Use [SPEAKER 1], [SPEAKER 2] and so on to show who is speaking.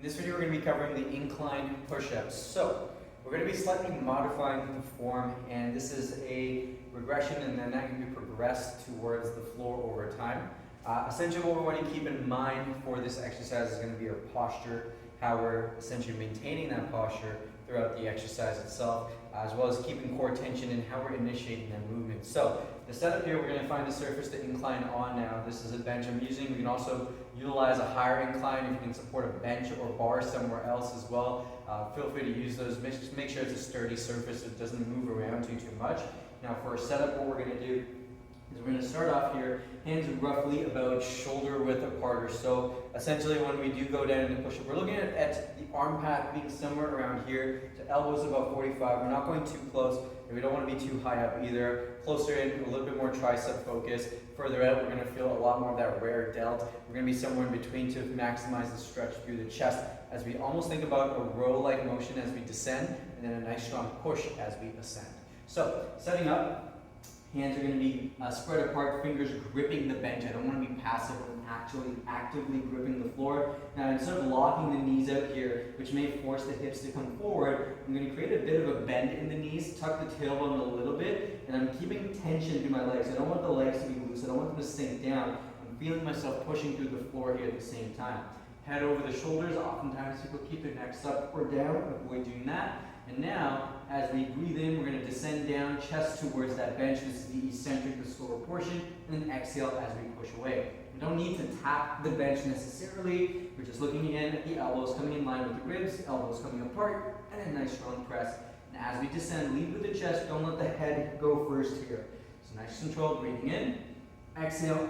[SPEAKER 1] In this video, we're going to be covering the incline push-ups. So, we're going to be slightly modifying the form, and this is a regression, and then that can be progressed towards the floor over time. Essentially, what we want to keep in mind for this exercise is going to be our posture, how we're essentially maintaining that posture throughout the exercise itself, as well as keeping core tension and how we're initiating that movement. So, the setup here, we're going to find a surface to incline on now. This is a bench I'm using. We can also utilize a higher incline if you can support a bench or bar somewhere else as well. Feel free to use those. Make sure it's a sturdy surface so it doesn't move around too much. Now for our setup, what we're going to do is we're going to start off here, hands roughly about shoulder width apart or so. Essentially, when we do go down into push-up, we're looking at the arm path being somewhere around here, to elbows about 45. We're not going too close, and we don't want to be too high up either. Closer in, a little bit more tricep focus. Further out, we're going to feel a lot more of that rear delt. We're going to be somewhere in between to maximize the stretch through the chest as we almost think about a row-like motion as we descend, and then a nice strong push as we ascend. So, setting up. Hands are going to be spread apart, fingers gripping the bench. I don't want to be passive, I'm actually actively gripping the floor. Now instead of locking the knees out here, which may force the hips to come forward, I'm going to create a bit of a bend in the knees, tuck the tailbone a little bit, and I'm keeping tension through my legs. I don't want the legs to be loose, I don't want them to sink down. I'm feeling myself pushing through the floor here at the same time. Head over the shoulders, oftentimes people keep their necks up or down, avoid doing that. And now, as we breathe in, we're going to descend down, chest towards that bench. This is the eccentric, the slower portion. And then exhale as we push away. We don't need to tap the bench necessarily. We're just looking in at the elbows coming in line with the ribs, elbows coming apart, and a nice strong press. And as we descend, lead with the chest. Don't let the head go first here. So nice control, breathing in. Exhale,